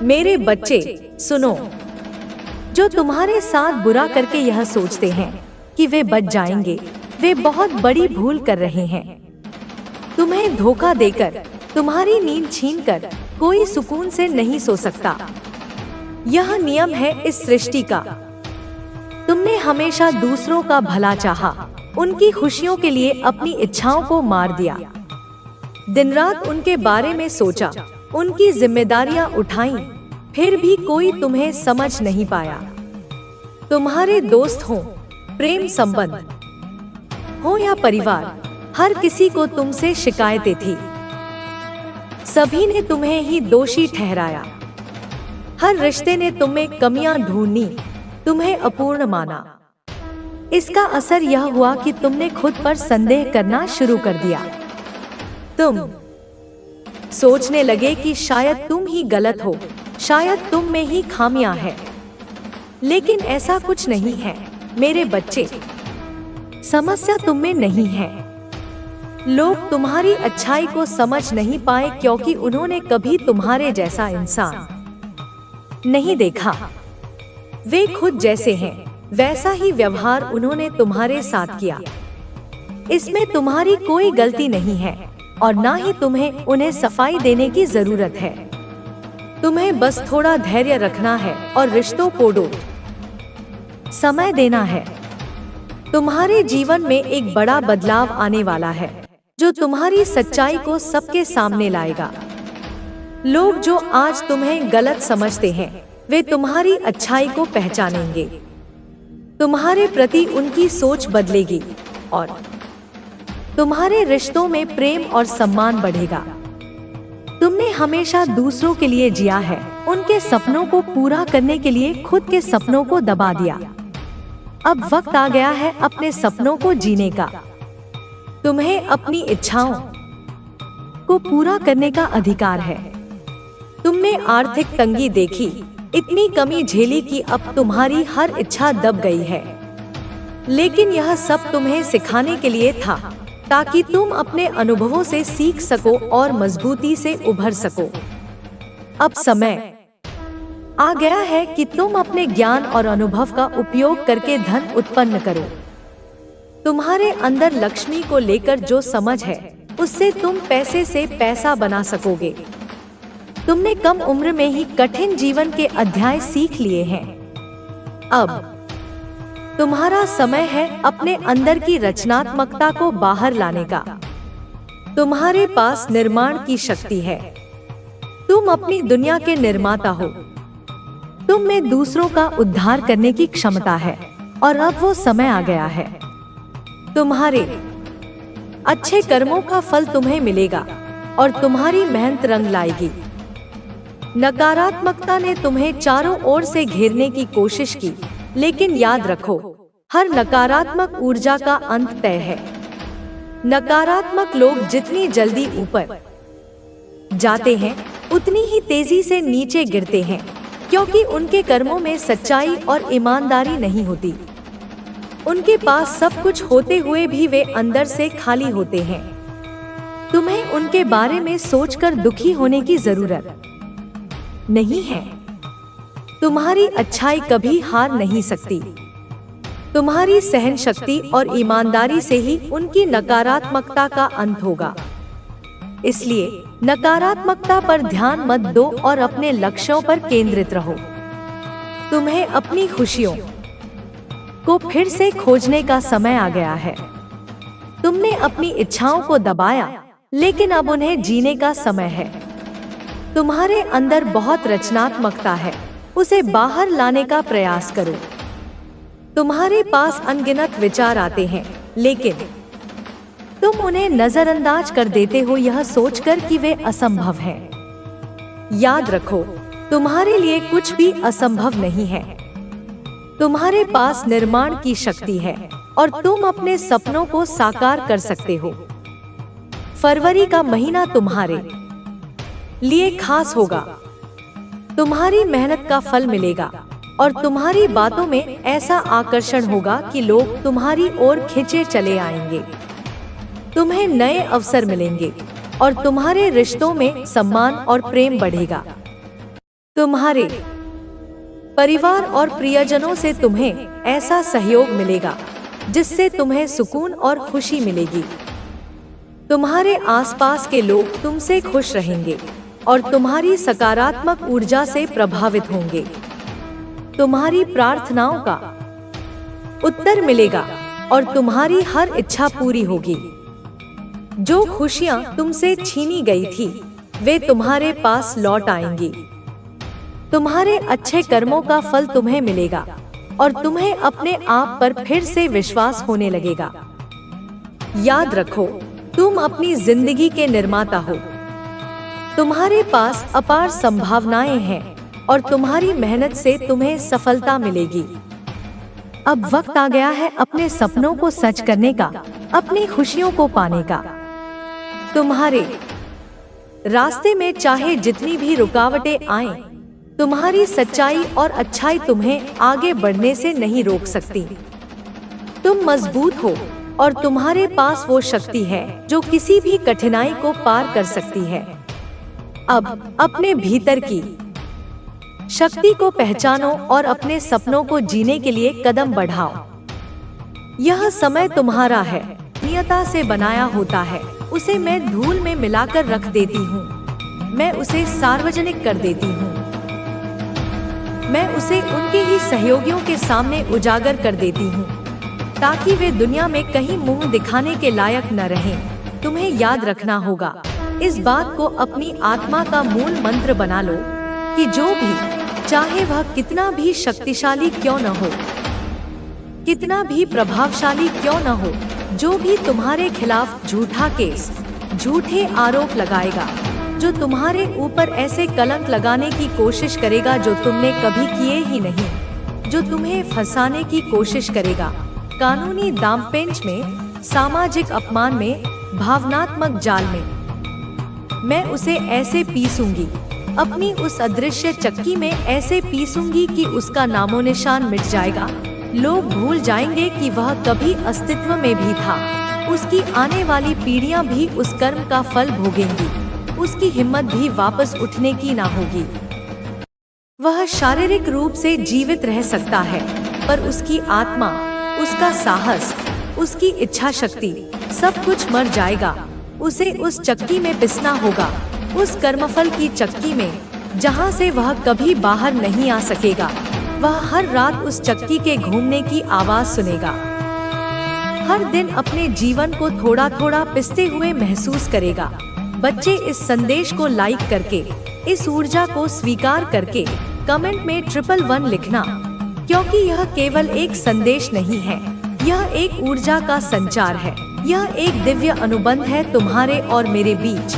मेरे बच्चे सुनो, जो तुम्हारे साथ बुरा करके यह सोचते हैं कि वे बच जाएंगे, वे बहुत बड़ी भूल कर रहे हैं। तुम्हें धोखा देकर, तुम्हारी नींद छीनकर कोई सुकून से नहीं सो सकता। यह नियम है इस सृष्टि का। तुमने हमेशा दूसरों का भला चाहा, उनकी खुशियों के लिए अपनी इच्छाओं को मार दिया। दिन रात उनके बारे में सोचा, उनकी जिम्मेदारियां उठाईं, फिर भी कोई तुम्हें समझ नहीं पाया। तुम्हारे दोस्त हो, प्रेम संबंध हो या परिवार, हर किसी को तुमसे शिकायतें थी। सभी ने तुम्हें ही दोषी ठहराया। हर रिश्ते ने तुम्हें कमियां ढूंढी, तुम्हें अपूर्ण माना। इसका असर यह हुआ कि तुमने खुद पर संदेह करना शुरू कर दिया। तुम सोचने लगे कि शायद तुम ही गलत हो, शायद तुम में ही खामियां हैं। लेकिन ऐसा कुछ नहीं है मेरे बच्चे। समस्या तुम में नहीं है। लोग तुम्हारी अच्छाई को समझ नहीं पाए क्योंकि उन्होंने कभी तुम्हारे जैसा इंसान नहीं देखा। वे खुद जैसे हैं, वैसा ही व्यवहार उन्होंने तुम्हारे साथ किया। इसमें तुम्हारी कोई गलती नहीं है और ना ही तुम्हें उन्हें सफाई देने की जरूरत है। तुम्हें बस थोड़ा धैर्य रखना है और रिश्तों को समय देना है। तुम्हारे जीवन में एक बड़ा बदलाव आने वाला है जो तुम्हारी सच्चाई को सबके सामने लाएगा। लोग जो आज तुम्हें गलत समझते हैं, वे तुम्हारी अच्छाई को पहचानेंगे। तुम्हारे प्रति उनकी सोच बदलेगी और तुम्हारे रिश्तों में प्रेम और सम्मान बढ़ेगा। तुमने हमेशा दूसरों के लिए जिया है, उनके सपनों को पूरा करने के लिए खुद के सपनों को दबा दिया। अब वक्त आ गया है अपने सपनों को जीने का। तुम्हें अपनी इच्छाओं को पूरा करने का अधिकार है। तुमने आर्थिक तंगी देखी, इतनी कमी झेली कि अब तुम्हारी हर इच्छा दब गई है। लेकिन यह सब तुम्हें सिखाने के लिए था, ताकि तुम अपने अनुभवों से सीख सको और मजबूती से उभर सको। अब समय आ गया है कि तुम अपने ज्ञान और अनुभव का उपयोग करके धन उत्पन्न करो। तुम्हारे अंदर लक्ष्मी को लेकर जो समझ है, उससे तुम पैसे से पैसा बना सकोगे। तुमने कम उम्र में ही कठिन जीवन के अध्याय सीख लिए हैं। अब तुम्हारा समय है अपने अंदर की रचनात्मकता को बाहर लाने का। तुम्हारे पास निर्माण की शक्ति है। तुम अपनी दुनिया के निर्माता हो। तुम में दूसरों का उद्धार करने की क्षमता है और अब वो समय आ गया है। तुम्हारे अच्छे कर्मों का फल तुम्हें मिलेगा और तुम्हारी मेहनत रंग लाएगी। नकारात्मकता ने तुम्हें चारों ओर से घेरने की कोशिश की, लेकिन याद रखो, हर नकारात्मक ऊर्जा का अंत तय है। नकारात्मक लोग जितनी जल्दी ऊपर जाते हैं, उतनी ही तेजी से नीचे गिरते हैं, क्योंकि उनके कर्मों में सच्चाई और ईमानदारी नहीं होती। उनके पास सब कुछ होते हुए भी वे अंदर से खाली होते हैं। तुम्हें उनके बारे में सोचकर दुखी होने की जरूरत नहीं है। तुम्हारी अच्छाई कभी हार नहीं सकती। तुम्हारी सहन शक्ति और ईमानदारी से ही उनकी नकारात्मकता का अंत होगा। इसलिए नकारात्मकता पर ध्यान मत दो और अपने लक्ष्यों पर केंद्रित रहो। तुम्हें अपनी खुशियों को फिर से खोजने का समय आ गया है। तुमने अपनी इच्छाओं को दबाया, लेकिन अब उन्हें जीने का समय है। तुम्हारे अंदर बहुत रचनात्मकता है, उसे बाहर लाने का प्रयास करो। तुम्हारे पास अनगिनत विचार आते हैं, लेकिन तुम उन्हें नजरअंदाज कर देते हो, यह सोचकर कि वे असंभव हैं। याद रखो, तुम्हारे लिए कुछ भी असंभव नहीं है। तुम्हारे पास निर्माण की शक्ति है और तुम अपने सपनों को साकार कर सकते हो। फरवरी का महीना तुम्हारे लिए खास होगा। तुम्हारी मेहनत का फल मिलेगा और तुम्हारी बातों में ऐसा आकर्षण होगा कि लोग तुम्हारी ओर खींचे चले आएंगे। तुम्हें नए अवसर मिलेंगे और तुम्हारे रिश्तों में सम्मान और प्रेम बढ़ेगा। तुम्हारे परिवार और प्रियजनों से तुम्हें ऐसा सहयोग मिलेगा जिससे तुम्हें सुकून और खुशी मिलेगी। तुम्हारे आसपास के लोग तुमसे खुश रहेंगे और तुम्हारी सकारात्मक ऊर्जा से प्रभावित होंगे। तुम्हारी प्रार्थनाओं का उत्तर मिलेगा और तुम्हारी हर इच्छा पूरी होगी। जो खुशियां तुमसे छीनी गई थी वे तुम्हारे पास लौट आएंगी। तुम्हारे अच्छे कर्मों का फल तुम्हें मिलेगा और तुम्हें अपने आप पर फिर से विश्वास होने लगेगा। याद रखो, तुम अपनी जिंदगी के निर्माता हो। तुम्हारे पास अपार संभावनाएं हैं और तुम्हारी मेहनत से तुम्हें सफलता मिलेगी। अब वक्त आ गया है अपने सपनों को सच करने का, अपनी खुशियों को पाने का। तुम्हारे रास्ते में चाहे जितनी भी रुकावटें आएं, तुम्हारी सच्चाई और अच्छाई तुम्हें आगे बढ़ने से नहीं रोक सकती। तुम मजबूत हो और तुम्हारे पास वो शक्ति है जो किसी भी कठिनाई को पार कर सकती है। अब अपने भीतर की शक्ति को पहचानो और अपने सपनों को जीने के लिए कदम बढ़ाओ। यह समय तुम्हारा है, नियता से बनाया होता है। उसे मैं धूल में मिलाकर रख देती हूँ, मैं उसे सार्वजनिक कर देती हूँ, मैं उसे उनके ही सहयोगियों के सामने उजागर कर देती हूँ ताकि वे दुनिया में कहीं मुंह दिखाने के लायक न रहें। तुम्हें याद रखना होगा, इस बात को अपनी आत्मा का मूल मंत्र बना लो कि जो भी चाहे वह कितना भी शक्तिशाली क्यों न हो, कितना भी प्रभावशाली क्यों न हो, जो भी तुम्हारे खिलाफ झूठा केस, झूठे आरोप लगाएगा, जो तुम्हारे ऊपर ऐसे कलंक लगाने की कोशिश करेगा जो तुमने कभी किए ही नहीं, जो तुम्हें फंसाने की कोशिश करेगा, कानूनी दांवपेच में, सामाजिक अपमान में, भावनात्मक जाल में, मैं उसे ऐसे पीसूंगी, अपनी उस अदृश्य चक्की में ऐसे पीसूंगी कि उसका नामो निशान मिट जाएगा। लोग भूल जाएंगे कि वह कभी अस्तित्व में भी था। उसकी आने वाली पीढ़ियां भी उस कर्म का फल भोगेंगी। उसकी हिम्मत भी वापस उठने की ना होगी। वह शारीरिक रूप से जीवित रह सकता है, पर उसकी आत्मा, उसका साहस, उसकी इच्छा शक्ति, सब कुछ मर जाएगा। उसे उस चक्की में पिसना होगा, उस कर्मफल की चक्की में, जहां से वह कभी बाहर नहीं आ सकेगा। वह हर रात उस चक्की के घूमने की आवाज सुनेगा, हर दिन अपने जीवन को थोड़ा थोड़ा पिसते हुए महसूस करेगा। बच्चे, इस संदेश को लाइक करके, इस ऊर्जा को स्वीकार करके कमेंट में 111 लिखना, क्योंकि यह केवल एक संदेश नहीं है, यह एक ऊर्जा का संचार है। यह एक दिव्य अनुबंध है तुम्हारे और मेरे बीच।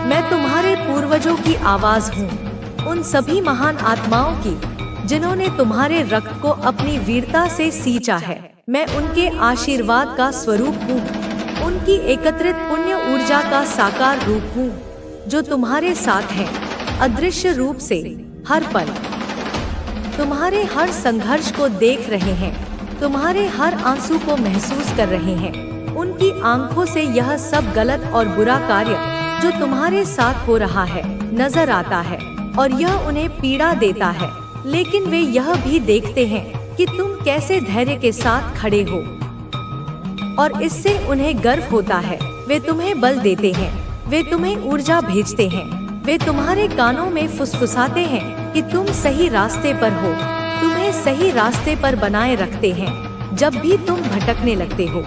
मैं तुम्हारे पूर्वजों की आवाज हूँ, उन सभी महान आत्माओं की जिन्होंने तुम्हारे रक्त को अपनी वीरता से सींचा है। मैं उनके आशीर्वाद का स्वरूप हूँ, उनकी एकत्रित पुण्य ऊर्जा का साकार रूप हूँ, जो तुम्हारे साथ है, अदृश्य रूप से हर पल। तुम्हारे हर संघर्ष को देख रहे हैं, तुम्हारे हर आंसू को महसूस कर रहे हैं। उनकी आंखों से यह सब गलत और बुरा कार्य जो तुम्हारे साथ हो रहा है नजर आता है और यह उन्हें पीड़ा देता है, लेकिन वे यह भी देखते हैं कि तुम कैसे धैर्य के साथ खड़े हो और इससे उन्हें गर्व होता है। वे तुम्हें बल देते हैं, वे तुम्हें ऊर्जा भेजते हैं, वे तुम्हारे कानों में फुसफुसाते हैं कि तुम सही रास्ते पर हो, तुम्हें सही रास्ते पर बनाए रखते हैं जब भी तुम भटकने लगते हो।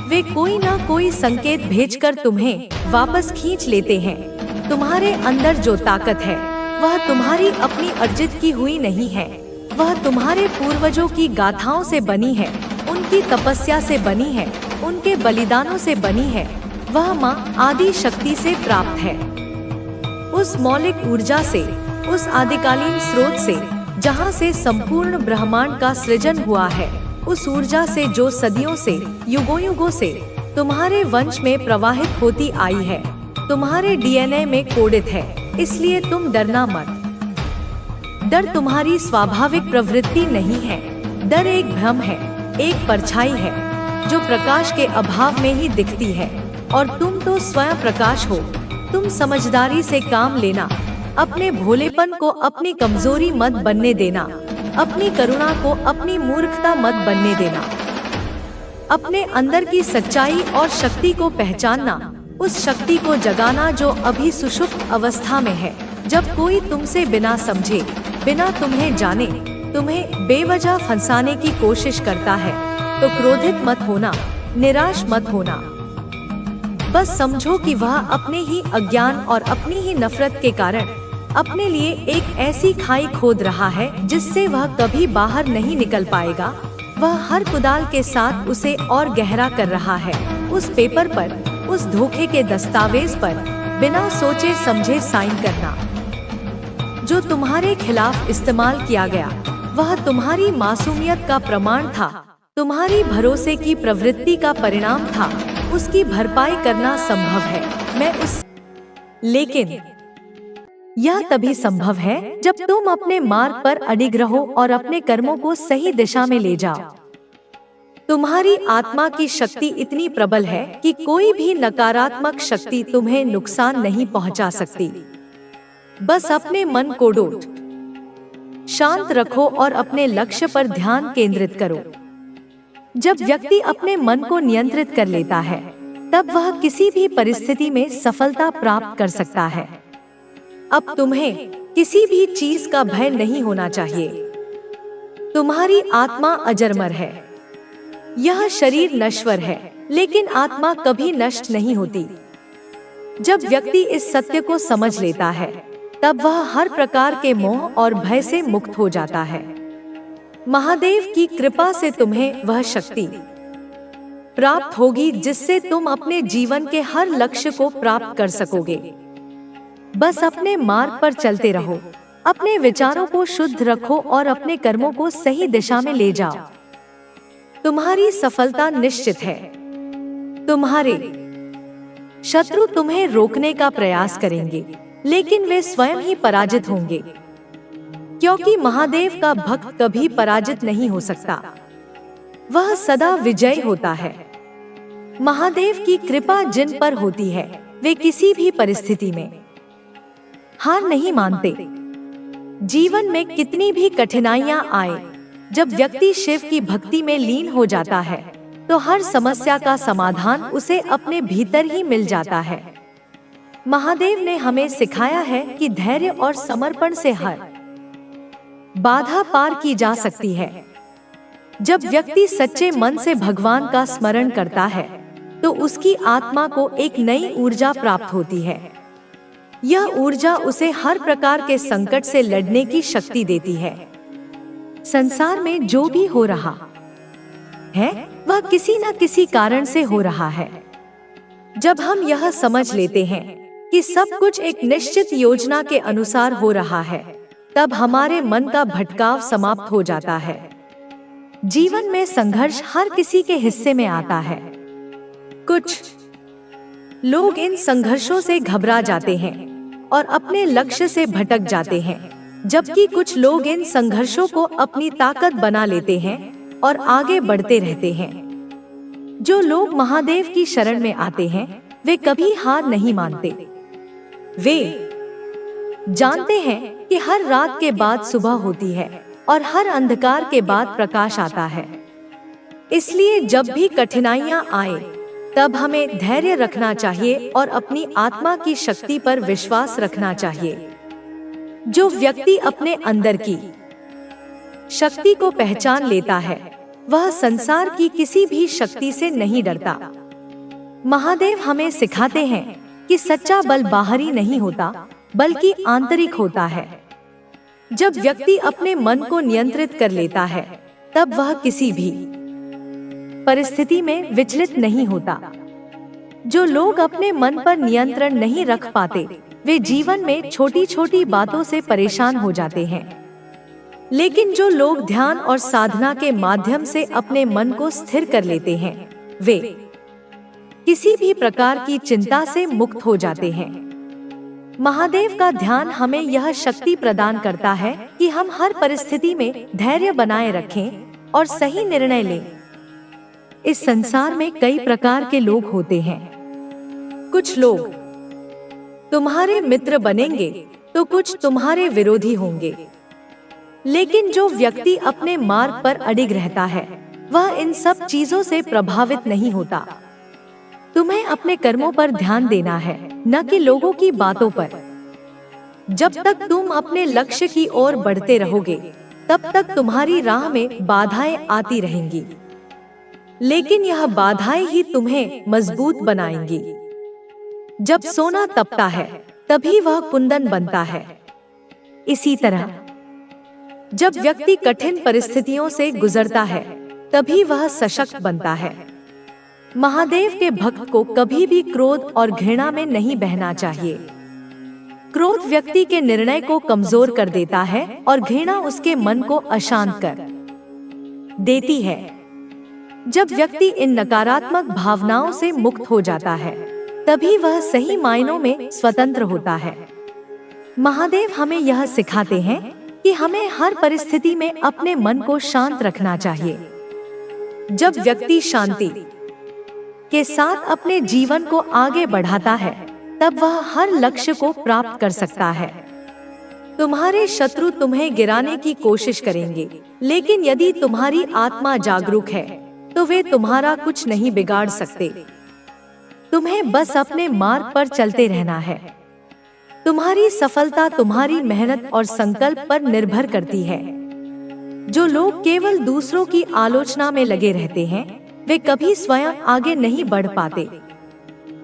वे कोई ना कोई संकेत भेजकर तुम्हें वापस खींच लेते हैं। तुम्हारे अंदर जो ताकत है वह तुम्हारी अपनी अर्जित की हुई नहीं है, वह तुम्हारे पूर्वजों की गाथाओं से बनी है, उनकी तपस्या से बनी है, उनके बलिदानों से बनी है। वह माँ आदि शक्ति से प्राप्त है, उस मौलिक ऊर्जा से, उस आदिकालीन स्रोत से जहाँ से संपूर्ण ब्रह्मांड का सृजन हुआ है, उस ऊर्जा से जो सदियों से, युगों युगों से तुम्हारे वंश में प्रवाहित होती आई है, तुम्हारे डीएनए में कोडित है। इसलिए तुम डरना मत। डर तुम्हारी स्वाभाविक प्रवृत्ति नहीं है। डर एक भ्रम है, एक परछाई है जो प्रकाश के अभाव में ही दिखती है, और तुम तो स्वयं प्रकाश हो। तुम समझदारी से काम लेना, अपने भोलेपन को अपनी कमजोरी मत बनने देना, अपनी करुणा को अपनी मूर्खता मत बनने देना। अपने अंदर की सच्चाई और शक्ति को पहचानना, उस शक्ति को जगाना जो अभी सुषुप्त अवस्था में है। जब कोई तुमसे बिना समझे, बिना तुम्हें जाने, तुम्हें बेवजह फंसाने की कोशिश करता है, तो क्रोधित मत होना, निराश मत होना। बस समझो कि वह अपने ही अज्ञान और अपनी ही नफरत के कारण अपने लिए एक ऐसी खाई खोद रहा है जिससे वह कभी बाहर नहीं निकल पाएगा। वह हर कुदाल के साथ उसे और गहरा कर रहा है। उस पेपर पर, उस धोखे के दस्तावेज पर बिना सोचे समझे साइन करना जो तुम्हारे खिलाफ इस्तेमाल किया गया, वह तुम्हारी मासूमियत का प्रमाण था, तुम्हारी भरोसे की प्रवृत्ति का परिणाम था। उसकी भरपाई करना संभव है। लेकिन यह तभी संभव है जब तुम अपने मार्ग पर अडिग रहो और अपने कर्मों को सही दिशा में ले जाओ। तुम्हारी आत्मा की शक्ति इतनी प्रबल है कि कोई भी नकारात्मक शक्ति तुम्हें नुकसान नहीं पहुंचा सकती। बस अपने मन को डोट शांत रखो और अपने लक्ष्य पर ध्यान केंद्रित करो। जब व्यक्ति अपने मन को नियंत्रित कर लेता है, तब वह किसी भी परिस्थिति में सफलता प्राप्त कर सकता है। अब तुम्हें किसी भी चीज का भय नहीं होना चाहिए। तुम्हारी आत्मा अजरमर है। यह शरीर नश्वर है, लेकिन आत्मा कभी नष्ट नहीं होती। जब व्यक्ति इस सत्य को समझ लेता है, तब वह हर प्रकार के मोह और भय से मुक्त हो जाता है। महादेव की कृपा से तुम्हें वह शक्ति प्राप्त होगी जिससे तुम अपने जीवन के हर लक्ष्य को प्राप्त कर सकोगे। बस अपने मार्ग पर चलते रहो, अपने विचारों को शुद्ध रखो और अपने कर्मों को सही दिशा में ले जाओ। तुम्हारी सफलता निश्चित है। तुम्हारे शत्रु तुम्हें रोकने का प्रयास करेंगे, लेकिन वे स्वयं ही पराजित होंगे, क्योंकि महादेव का भक्त कभी पराजित नहीं हो सकता। वह सदा विजयी होता है। महादेव की कृपा जिन पर होती है, वे किसी भी परिस्थिति में हार नहीं मानते। जीवन में कितनी भी कठिनाइयां आए, जब व्यक्ति शिव की भक्ति में लीन हो जाता है, तो हर समस्या का समाधान उसे अपने भीतर ही मिल जाता है। महादेव ने हमें सिखाया है कि धैर्य और समर्पण से हर बाधा पार की जा सकती है। जब व्यक्ति सच्चे मन से भगवान का स्मरण करता है, तो उसकी आत्मा को एक नई ऊर्जा प्राप्त होती है। यह ऊर्जा उसे हर प्रकार के संकट से लड़ने की शक्ति देती है। संसार में जो भी हो रहा है, वह किसी न किसी कारण से हो रहा है। जब हम यह समझ लेते हैं कि सब कुछ एक निश्चित योजना के अनुसार हो रहा है, तब हमारे मन का भटकाव समाप्त हो जाता है। जीवन में संघर्ष हर किसी के हिस्से में आता है। कुछ लोग इन संघर्षों से घबरा जाते हैं और अपने लक्ष्य से भटक जाते हैं, जबकि कुछ लोग इन संघर्षों को अपनी ताकत बना लेते हैं और आगे बढ़ते रहते हैं। जो लोग महादेव की शरण में आते हैं, वे कभी हार नहीं मानते। वे जानते हैं कि हर रात के बाद सुबह होती है और हर अंधकार के बाद प्रकाश आता है। इसलिए जब भी कठिनाइयां आए, तब हमें धैर्य रखना चाहिए और अपनी आत्मा की शक्ति पर विश्वास रखना चाहिए। जो व्यक्ति अपने अंदर की शक्ति को पहचान लेता है, वह संसार की किसी भी शक्ति से नहीं डरता। महादेव हमें सिखाते हैं कि सच्चा बल बाहरी नहीं होता, बल्कि आंतरिक होता है। जब व्यक्ति अपने मन को नियंत्रित कर लेता है, तब वह किसी भी परिस्थिति में विचलित नहीं होता। जो लोग अपने मन पर नियंत्रण नहीं रख पाते, वे जीवन में छोटी छोटी बातों से परेशान हो जाते हैं। लेकिन जो लोग ध्यान और साधना के माध्यम से अपने मन को स्थिर कर लेते हैं, वे किसी भी प्रकार की चिंता से मुक्त हो जाते हैं। महादेव का ध्यान हमें यह शक्ति प्रदान करता है कि हम हर परिस्थिति में धैर्य बनाए रखें और सही निर्णय लें। इस संसार में कई प्रकार के लोग होते हैं। कुछ लोग तुम्हारे मित्र बनेंगे तो कुछ तुम्हारे विरोधी होंगे। लेकिन जो व्यक्ति अपने मार्ग पर अडिग रहता है वह इन सब चीजों से प्रभावित नहीं होता। तुम्हें अपने कर्मों पर ध्यान देना है, न कि लोगों की बातों पर। जब तक तुम अपने लक्ष्य की ओर बढ़ते रहोगे तब तक तुम्हारी राह में बाधाएं आती रहेंगी, लेकिन यह बाधाएं ही तुम्हें मजबूत बनाएंगी। जब सोना तपता है तभी वह कुंदन बनता है। इसी तरह जब व्यक्ति कठिन परिस्थितियों से गुजरता है तभी वह सशक्त बनता है। महादेव के भक्त को कभी भी क्रोध और घृणा में नहीं बहना चाहिए। क्रोध व्यक्ति के निर्णय को कमजोर कर देता है और घृणा उसके मन को अशांत कर देती है। जब व्यक्ति इन नकारात्मक भावनाओं से मुक्त हो जाता है तभी वह सही मायनों में स्वतंत्र होता है। महादेव हमें यह सिखाते हैं कि हमें हर परिस्थिति में अपने मन को शांत रखना चाहिए। जब व्यक्ति शांति के साथ अपने जीवन को आगे बढ़ाता है तब वह हर लक्ष्य को प्राप्त कर सकता है। तुम्हारे शत्रु तुम्हें गिराने की कोशिश करेंगे, लेकिन यदि तुम्हारी आत्मा जागरूक है तो वे तुम्हारा कुछ नहीं बिगाड़ सकते। तुम्हें बस अपने मार्ग पर चलते रहना है। तुम्हारी सफलता तुम्हारी मेहनत और संकल्प पर निर्भर करती है। जो लोग केवल दूसरों की आलोचना में लगे रहते हैं वे कभी स्वयं आगे नहीं बढ़ पाते।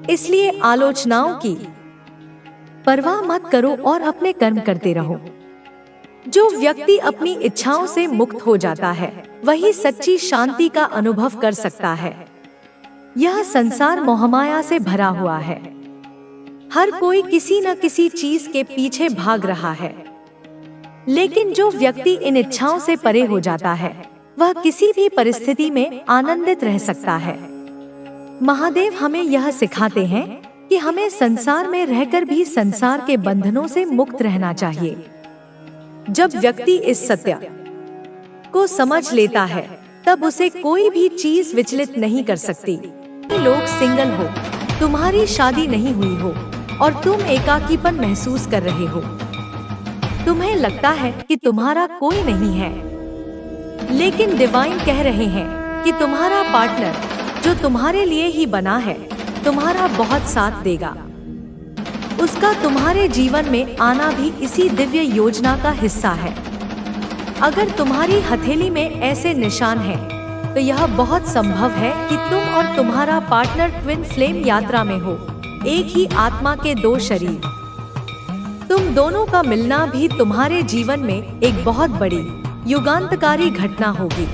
इसलिए आलोचनाओं की परवाह मत करो और अपने कर्म करते रहो। जो व्यक्ति अपनी इच्छाओं से मुक्त हो जाता है वही सच्ची शांति का अनुभव कर सकता है। यह संसार मोहमाया से भरा हुआ है। हर कोई किसी न किसी चीज के पीछे भाग रहा है, लेकिन जो व्यक्ति इन इच्छाओं से परे हो जाता है वह किसी भी परिस्थिति में आनंदित रह सकता है। महादेव हमें यह सिखाते हैं कि हमें संसार में रहकर भी संसार के बंधनों से मुक्त रहना चाहिए। जब व्यक्ति इस सत्य को समझ लेता है तब उसे कोई भी चीज विचलित नहीं कर सकती। लोग सिंगल हो, तुम्हारी शादी नहीं हुई हो और तुम एकाकीपन महसूस कर रहे हो। तुम्हें लगता है कि तुम्हारा कोई नहीं है, लेकिन डिवाइन कह रहे हैं कि तुम्हारा पार्टनर जो तुम्हारे लिए ही बना है तुम्हारा बहुत साथ देगा। उसका तुम्हारे जीवन में आना भी इसी दिव्य योजना का हिस्सा है। अगर तुम्हारी हथेली में ऐसे निशान हैं, तो यह बहुत संभव है कि तुम और तुम्हारा पार्टनर ट्विन फ्लेम यात्रा में हो, एक ही आत्मा के दो शरीर। तुम दोनों का मिलना भी तुम्हारे जीवन में एक बहुत बड़ी युगांतकारी घटना होगी।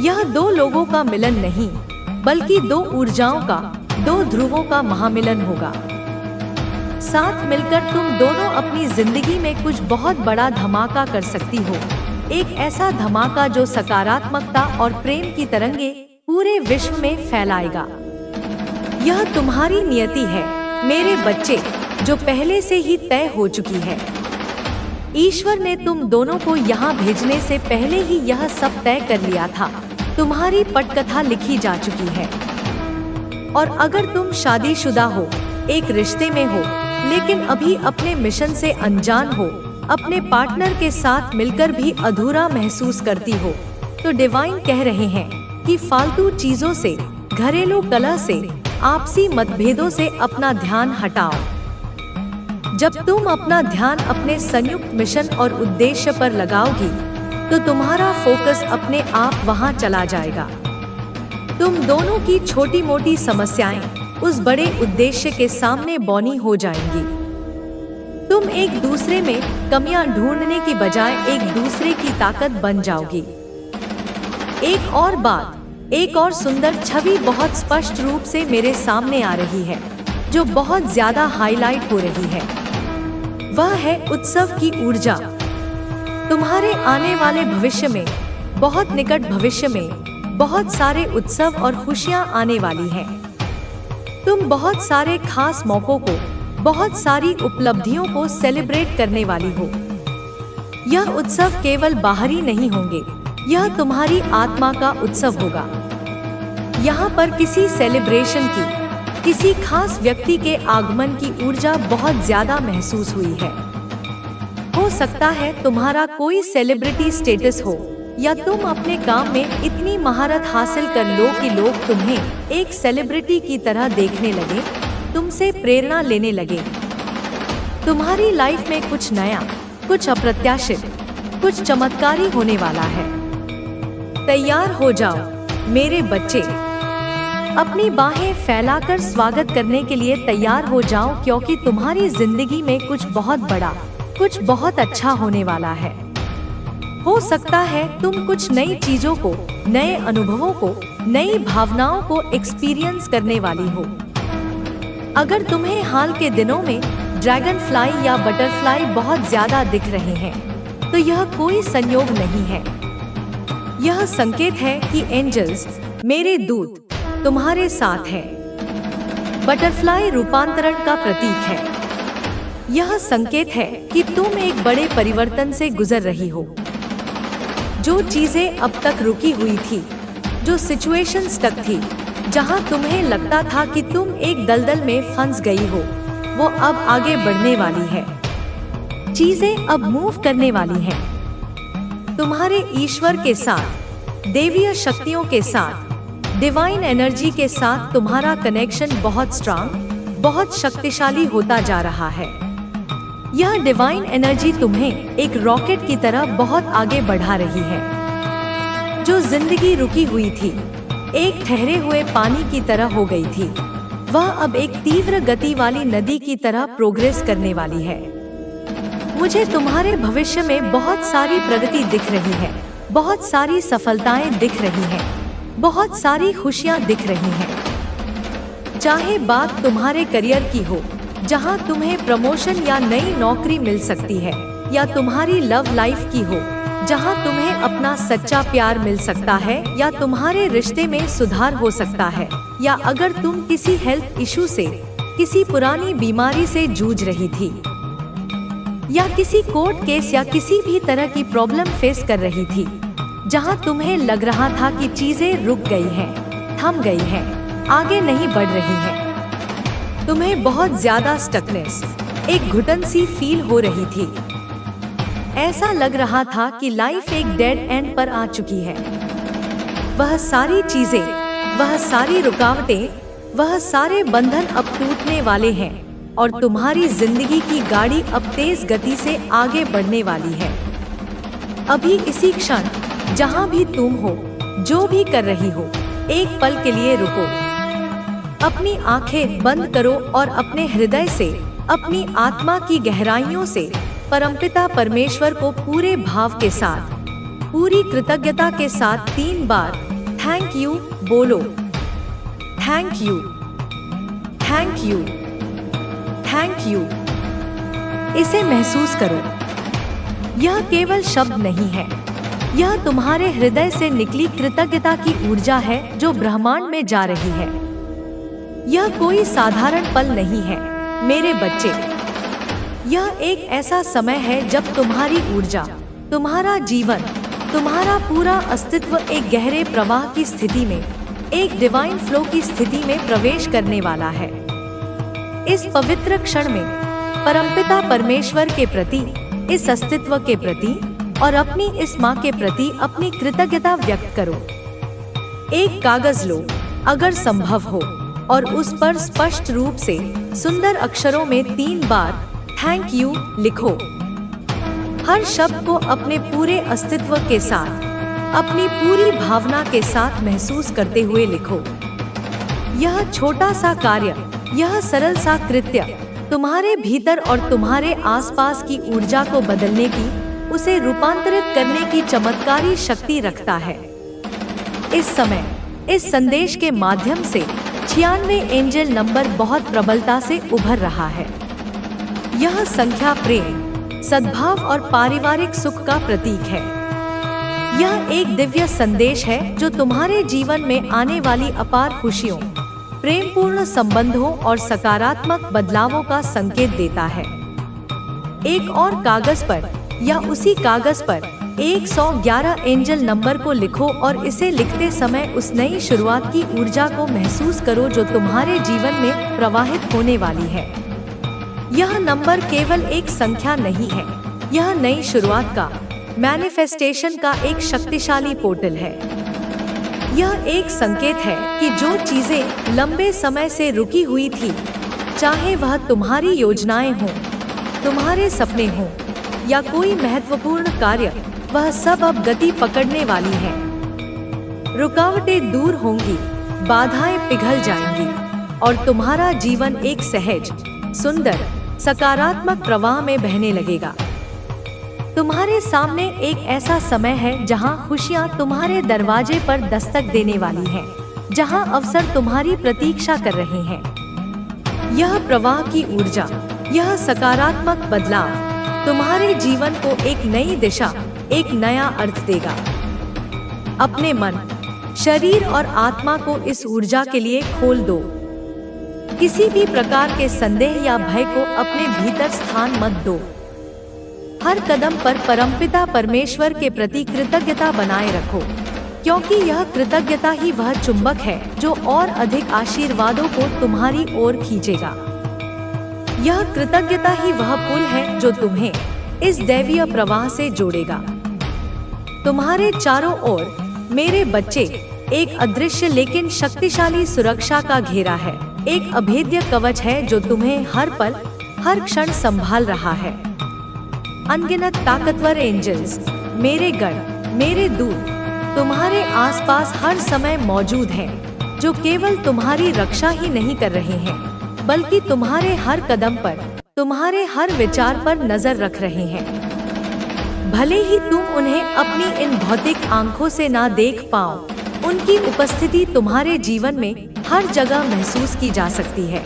यह दो लोगों का मिलन नहीं, बल्कि दो ऊर्जाओं का, दो ध्रुवों का महामिलन होगा। साथ मिलकर तुम दोनों अपनी जिंदगी में कुछ बहुत बड़ा धमाका कर सकती हो। एक ऐसा धमाका जो सकारात्मकता और प्रेम की तरंगे पूरे विश्व में फैलाएगा। यह तुम्हारी नियति है मेरे बच्चे, जो पहले से ही तय हो चुकी है। ईश्वर ने तुम दोनों को यहाँ भेजने से पहले ही यह सब तय कर लिया था। तुम्हारी पटकथा लिखी जा चुकी है। और अगर तुम शादीशुदा हो, एक रिश्ते में हो, लेकिन अभी अपने मिशन से अनजान हो, अपने पार्टनर के साथ मिलकर भी अधूरा महसूस करती हो, तो डिवाइन कह रहे हैं कि फालतू चीजों से, घरेलू कलह से, आपसी मतभेदों से अपना ध्यान हटाओ। जब तुम अपना ध्यान अपने संयुक्त मिशन और उद्देश्य पर लगाओगी तो तुम्हारा फोकस अपने आप वहां चला जाएगा। तुम दोनों की छोटी मोटी समस्याएं उस बड़े उद्देश्य के सामने बौनी हो जाएंगी। तुम एक दूसरे में कमियां ढूंढने की बजाय एक दूसरे की ताकत बन जाओगी। एक और बात, एक और सुंदर छवि बहुत स्पष्ट रूप से मेरे सामने आ रही है, जो बहुत ज्यादा हाईलाइट हो रही है। वह है उत्सव की ऊर्जा। तुम्हारे आने वाले भविष्य में, बहुत निकट भविष्य में, बहुत सारे उत्सव और खुशियां आने वाली हैं। तुम बहुत सारे खास मौकों को, बहुत सारी उपलब्धियों को सेलिब्रेट करने वाली हो। यह उत्सव केवल बाहरी नहीं होंगे, यह तुम्हारी आत्मा का उत्सव होगा। यहाँ पर किसी सेलिब्रेशन की, किसी खास व्यक्ति के आगमन की ऊर्जा बहुत ज्यादा महसूस हुई है। हो सकता है तुम्हारा कोई सेलिब्रिटी स्टेटस हो या तुम अपने काम में इतनी महारत हासिल कर लो कि लोग तुम्हें एक सेलिब्रिटी की तरह देखने लगे, तुमसे प्रेरणा लेने लगे। तुम्हारी लाइफ में कुछ नया, कुछ अप्रत्याशित, कुछ चमत्कारी होने वाला है। तैयार हो जाओ मेरे बच्चे, अपनी बाहें फैलाकर स्वागत करने के लिए तैयार हो जाओ, क्योंकि तुम्हारी जिंदगी में कुछ बहुत बड़ा, कुछ बहुत अच्छा होने वाला है। हो सकता है तुम कुछ नई चीजों को, नए अनुभवों को, नई भावनाओं को एक्सपीरियंस करने वाली हो। अगर तुम्हें हाल के दिनों में ड्रैगन फ्लाई या बटरफ्लाई बहुत ज्यादा दिख रहे हैं, तो यह कोई संयोग नहीं है। यह संकेत है कि एंजल्स, मेरे दूत, तुम्हारे साथ हैं। बटरफ्लाई रूपांतरण का प्रतीक है। यह संकेत है कि तुम एक बड़े परिवर्तन से गुजर रही हो। जो चीजें अब तक रुकी हुई थी, जो सिचुएशन स्टक थी, जहां तुम्हें लगता था कि तुम एक दलदल में फंस गई हो, वो अब आगे बढ़ने वाली है। चीजें अब मूव करने वाली हैं। तुम्हारे ईश्वर के साथ, देवीय शक्तियों के साथ, डिवाइन एनर्जी के साथ तुम्हारा कनेक्शन बहुत स्ट्रांग, बहुत शक्तिशाली होता जा रहा है। यह डिवाइन एनर्जी तुम्हें एक रॉकेट की तरह बहुत आगे बढ़ा रही है। जो जिंदगी रुकी हुई थी, एक ठहरे हुए पानी की तरह हो गई थी, वह अब एक तीव्र गति वाली नदी की तरह प्रोग्रेस करने वाली है। मुझे तुम्हारे भविष्य में बहुत सारी प्रगति दिख रही है, बहुत सारी सफलताएं दिख रही हैं, बहुत सारी खुशियां दिख रही हैं। चाहे बात तुम्हारे करियर की हो, जहां तुम्हें प्रमोशन या नई नौकरी मिल सकती है, या तुम्हारी लव लाइफ की हो, जहां तुम्हें अपना सच्चा प्यार मिल सकता है, या तुम्हारे रिश्ते में सुधार हो सकता है, या अगर तुम किसी हेल्थ इशू से, किसी पुरानी बीमारी से जूझ रही थी, या किसी कोर्ट केस या किसी भी तरह की प्रॉब्लम फेस कर रही थी, जहां तुम्हें लग रहा था कि चीजें रुक गई हैं, थम गई हैं, आगे नहीं बढ़ रही हैं। तुम्हें बहुत ज्यादा स्टकनेस, एक घुटन सी फील हो रही थी। ऐसा लग रहा था कि लाइफ एक डेड एंड पर आ चुकी है। वह सारी चीजें, वह सारी रुकावटें, वह सारे बंधन अब टूटने वाले हैं और तुम्हारी जिंदगी की गाड़ी अब तेज गति से आगे बढ़ने वाली है। अभी इसी क्षण, जहां भी तुम हो, जो भी कर रही हो, एक पल के लिए रुको। अपनी आंखें बंद करो और अपने हृदय से, अपनी आत्मा की गहराइयों से परमपिता परमेश्वर को पूरे भाव के साथ, पूरी कृतज्ञता के साथ 3 बार थैंक यू बोलो। Thank you, thank you, thank you. इसे महसूस करो। यह केवल शब्द नहीं है, यह तुम्हारे हृदय से निकली कृतज्ञता की ऊर्जा है जो ब्रह्मांड में जा रही है। यह कोई साधारण पल नहीं है मेरे बच्चे। यह एक ऐसा समय है जब तुम्हारी ऊर्जा, तुम्हारा जीवन, तुम्हारा पूरा अस्तित्व एक गहरे प्रवाह की स्थिति में, एक डिवाइन फ्लो की स्थिति में प्रवेश करने वाला है। इस पवित्र क्षण में परमपिता परमेश्वर के प्रति, इस अस्तित्व के प्रति और अपनी इस माँ के प्रति अपनी कृतज्ञता व्यक्त करो। एक कागज लो अगर संभव हो और उस पर स्पष्ट रूप से सुंदर अक्षरों में 3 बार थैंक यू लिखो। हर शब्द को अपने पूरे अस्तित्व के साथ, अपनी पूरी भावना के साथ महसूस करते हुए लिखो। यह छोटा सा कार्य, यह सरल सा कृत्य तुम्हारे भीतर और तुम्हारे आसपास की ऊर्जा को बदलने की, उसे रूपांतरित करने की चमत्कारी शक्ति रखता है। इस समय इस संदेश के माध्यम से 96 एंजल नंबर बहुत प्रबलता से उभर रहा है। यह संख्या प्रेम, सद्भाव और पारिवारिक सुख का प्रतीक है। यह एक दिव्य संदेश है जो तुम्हारे जीवन में आने वाली अपार खुशियों, प्रेमपूर्ण संबंधों और सकारात्मक बदलावों का संकेत देता है। एक और कागज पर या उसी कागज पर 111 एंजल नंबर को लिखो और इसे लिखते समय उस नई शुरुआत की ऊर्जा को महसूस करो जो तुम्हारे जीवन में प्रवाहित होने वाली है। यह नंबर केवल एक संख्या नहीं है, यह नई शुरुआत का, मैनिफेस्टेशन का एक शक्तिशाली पोर्टल है। यह एक संकेत है कि जो चीजें लंबे समय से रुकी हुई थी, चाहे वह तुम्हारी योजनाएं हों, तुम्हारे सपने हों या कोई महत्वपूर्ण कार्य, वह सब अब गति पकड़ने वाली हैं। रुकावटें दूर होंगी, बाधाएं पिघल जाएंगी और तुम्हारा जीवन एक सहज, सुंदर, सकारात्मक प्रवाह में बहने लगेगा। तुम्हारे सामने एक ऐसा समय है जहां खुशियां तुम्हारे दरवाजे पर दस्तक देने वाली हैं, जहां अवसर तुम्हारी प्रतीक्षा कर रहे हैं। यह प्रवाह की ऊर्जा, यह सकारात्मक बदलाव तुम्हारे जीवन को एक नई दिशा, एक नया अर्थ देगा। अपने मन, शरीर और आत्मा को इस ऊर्जा के लिए खोल दो। किसी भी प्रकार के संदेह या भय को अपने भीतर स्थान मत दो। हर कदम पर परमपिता परमेश्वर के प्रति कृतज्ञता बनाए रखो, क्योंकि यह कृतज्ञता ही वह चुंबक है जो और अधिक आशीर्वादों को तुम्हारी ओर खींचेगा। यह कृतज्ञता ही वह पुल है जो तुम्हें इस दैवीय प्रवाह से जोड़ेगा। तुम्हारे चारों ओर, मेरे बच्चे, एक अदृश्य लेकिन शक्तिशाली सुरक्षा का घेरा है। एक अभेद्य कवच है जो तुम्हें हर पल, हर क्षण संभाल रहा है। अनगिनत ताकतवर एंजल्स, मेरे गण, मेरे दूत तुम्हारे आसपास हर समय मौजूद हैं, जो केवल तुम्हारी रक्षा ही नहीं कर रहे हैं, बल्कि तुम्हारे हर कदम पर, तुम्हारे हर विचार पर नजर रख रहे हैं। भले ही तुम उन्हें अपनी इन भौतिक आंखों से ना देख पाओ, उनकी उपस्थिति तुम्हारे जीवन में हर जगह महसूस की जा सकती है।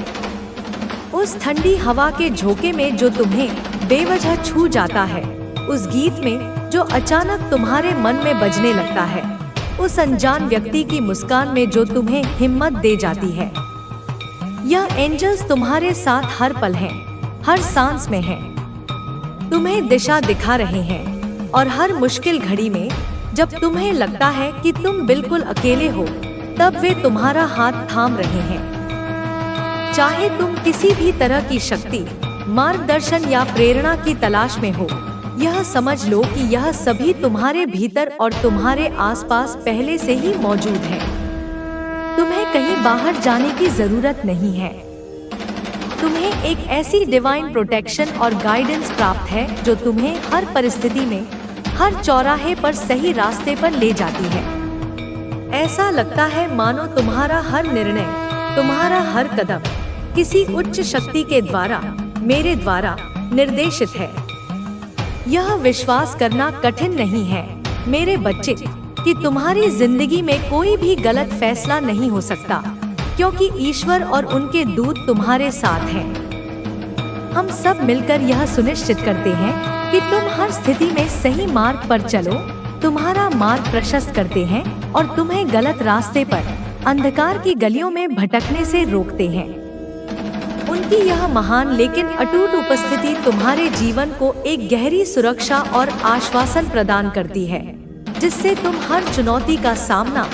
उस ठंडी हवा के झोंके में जो तुम्हें बेवजह छू जाता है, उस गीत में जो अचानक तुम्हारे मन में बजने लगता है, उस अनजान व्यक्ति की मुस्कान में जो तुम्हें हिम्मत दे जाती है। यह एंजल्स तुम्हारे साथ हर पल हैं, हर सांस में हैं। तुम्हें दिशा दिखा रहे हैं और हर मुश्किल घड़ी में जब तुम्हें लगता है कि तुम बिल्कुल अकेले हो, तब वे तुम्हारा हाथ थाम रहे हैं। चाहे तुम किसी भी तरह की शक्ति, मार्गदर्शन या प्रेरणा की तलाश में हो, यह समझ लो कि यह सभी तुम्हारे भीतर और तुम्हारे आसपास पहले से ही मौजूद है। तुम्हें कहीं बाहर जाने की जरूरत नहीं है। तुम्हें एक ऐसी डिवाइन प्रोटेक्शन और गाइडेंस प्राप्त है जो तुम्हें हर परिस्थिति में, हर चौराहे पर सही रास्ते पर ले जाती है। ऐसा लगता है मानो तुम्हारा हर निर्णय, तुम्हारा हर कदम किसी उच्च शक्ति के द्वारा, मेरे द्वारा निर्देशित है। यह विश्वास करना कठिन नहीं है, मेरे बच्चे, कि तुम्हारी जिंदगी में कोई भी गलत फैसला नहीं हो सकता, क्योंकि ईश्वर और उनके दूत तुम्हारे साथ हैं। हम सब मिलकर यह सुनिश्चित करते हैं कि तुम हर स्थिति में सही मार्ग पर चलो, तुम्हारा मार्ग प्रशस्त करते हैं और तुम्हें गलत रास्ते पर, अंधकार की गलियों में भटकने से रोकते हैं। उनकी यह महान लेकिन अटूट उपस्थिति तुम्हारे जीवन को एक गहरी सुरक्षा और आश्वासन प्रदान करती है, जिससे तुम हर चुनौती का सामना,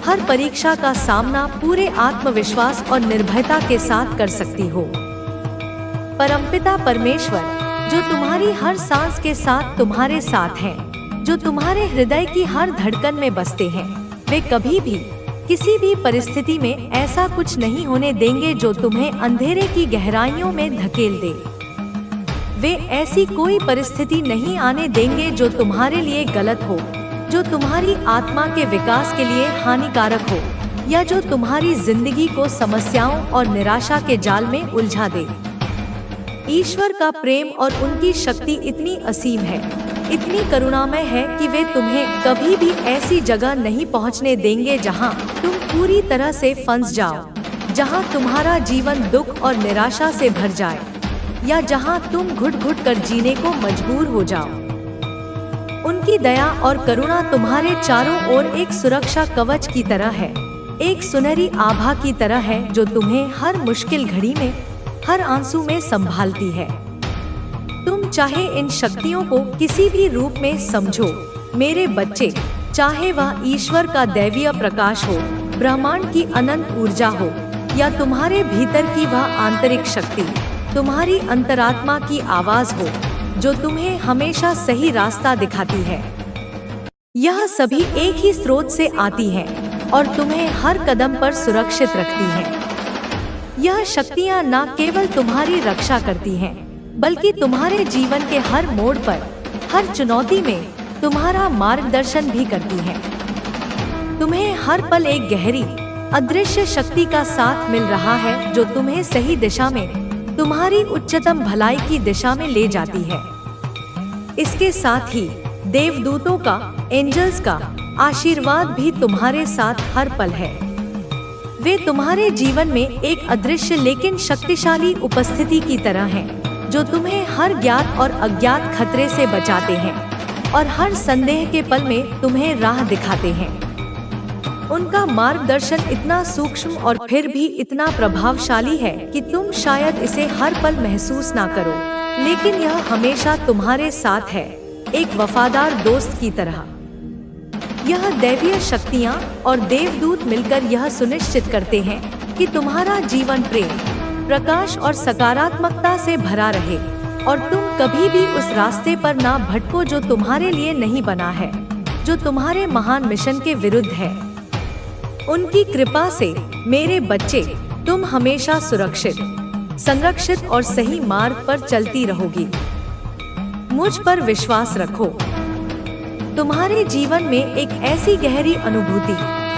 हर परीक्षा का सामना पूरे आत्मविश्वास और निर्भयता के साथ कर सकती हो। परमपिता परमेश्वर, जो तुम्हारी हर सांस के साथ तुम्हारे साथ हैं, जो तुम्हारे हृदय की हर धड़कन में बसते हैं, वे कभी भी किसी भी परिस्थिति में ऐसा कुछ नहीं होने देंगे जो तुम्हें अंधेरे की गहराइयों में धकेल दे। वे ऐसी कोई परिस्थिति नहीं आने देंगे जो तुम्हारे लिए गलत हो, जो तुम्हारी आत्मा के विकास के लिए हानिकारक हो, या जो तुम्हारी जिंदगी को समस्याओं और निराशा के जाल में उलझा दे। ईश्वर का प्रेम और उनकी शक्ति इतनी असीम है, इतनी करुणामय है कि वे तुम्हें कभी भी ऐसी जगह नहीं पहुंचने देंगे जहां तुम पूरी तरह से फंस जाओ, जहां तुम्हारा जीवन दुख और निराशा से भर जाए, या जहां तुम घुट-घुट कर जीने को मजबूर हो जाओ। उनकी दया और करुणा तुम्हारे चारों ओर एक सुरक्षा कवच की तरह है, एक सुनहरी आभा की तरह है जो तुम्हें हर मुश्किल घड़ी में, हर आंसू में संभालती है। तुम चाहे इन शक्तियों को किसी भी रूप में समझो, मेरे बच्चे, चाहे वह ईश्वर का दैवीय प्रकाश हो, ब्रह्मांड की अनंत ऊर्जा हो, या तुम्हारे भीतर की वह आंतरिक शक्ति, तुम्हारी अंतरात्मा की आवाज हो, जो तुम्हें हमेशा सही रास्ता दिखाती है। यह सभी एक ही स्रोत से आती हैं और तुम्हें हर कदम पर सुरक्षित रखती हैं। यह शक्तियाँ न केवल तुम्हारी रक्षा करती हैं, बल्कि तुम्हारे जीवन के हर मोड़ पर, हर चुनौती में तुम्हारा मार्गदर्शन भी करती हैं। तुम्हें हर पल एक गहरी, अदृश्य शक्ति का साथ मिल रहा है जो तुम्हें सही दिशा में, तुम्हारी उच्चतम भलाई की दिशा में ले जाती है। इसके साथ ही देवदूतों का, एंजल्स का आशीर्वाद भी तुम्हारे साथ हर पल है। वे तुम्हारे जीवन में एक अदृश्य लेकिन शक्तिशाली उपस्थिति की तरह हैं, जो तुम्हें हर ज्ञात और अज्ञात खतरे से बचाते हैं और हर संदेह के पल में तुम्हें राह दिखाते हैं। उनका मार्गदर्शन इतना सूक्ष्म और फिर भी इतना प्रभावशाली है कि तुम शायद इसे हर पल महसूस ना करो, लेकिन यह हमेशा तुम्हारे साथ है, एक वफादार दोस्त की तरह। यह दैवीय शक्तियाँ और देवदूत मिलकर यह सुनिश्चित करते हैं कि तुम्हारा जीवन प्रेम, प्रकाश और सकारात्मकता से भरा रहे और तुम कभी भी उस रास्ते पर ना भटको जो तुम्हारे लिए नहीं बना है, जो तुम्हारे महान मिशन के विरुद्ध है। उनकी कृपा से मेरे बच्चे, तुम हमेशा सुरक्षित, संरक्षित और सही मार्ग पर चलती रहोगी। मुझ पर विश्वास रखो। तुम्हारे जीवन में एक ऐसी गहरी अनुभूति,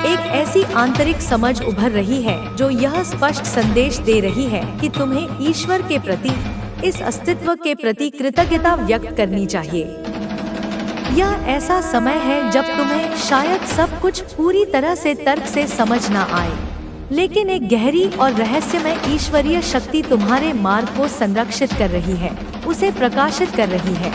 एक ऐसी आंतरिक समझ उभर रही है जो यह स्पष्ट संदेश दे रही है कि तुम्हें ईश्वर के प्रति, इस अस्तित्व के प्रति कृतज्ञता व्यक्त करनी चाहिए। यह ऐसा समय है जब तुम्हें शायद सब कुछ पूरी तरह से तर्क से समझ ना आए, लेकिन एक गहरी और रहस्यमय ईश्वरीय शक्ति तुम्हारे मार्ग को संरक्षित कर रही है, उसे प्रकाशित कर रही है।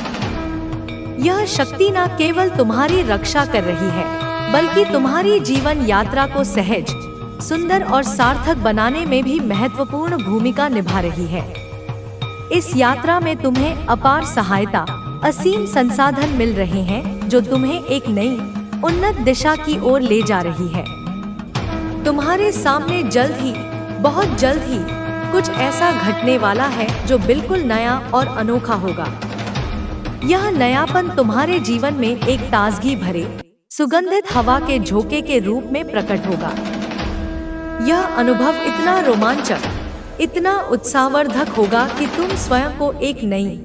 यह शक्ति न केवल तुम्हारी रक्षा कर रही है, बल्कि तुम्हारी जीवन यात्रा को सहज, सुंदर और सार्थक बनाने में भी महत्वपूर्ण भूमिका निभा रही है। इस यात्रा में तुम्हें अपार सहायता, असीम संसाधन मिल रहे हैं जो तुम्हें एक नई, उन्नत दिशा की ओर ले जा रही है। तुम्हारे सामने जल्द ही, बहुत जल्द ही कुछ ऐसा घटने वाला है जो बिल्कुल नया और अनोखा होगा। यह नयापन तुम्हारे जीवन में एक ताजगी भरे, सुगंधित हवा के झोंके के रूप में प्रकट होगा। यह अनुभव इतना रोमांचक, इतना उत्साहवर्धक होगा कि तुम स्वयं को एक नई,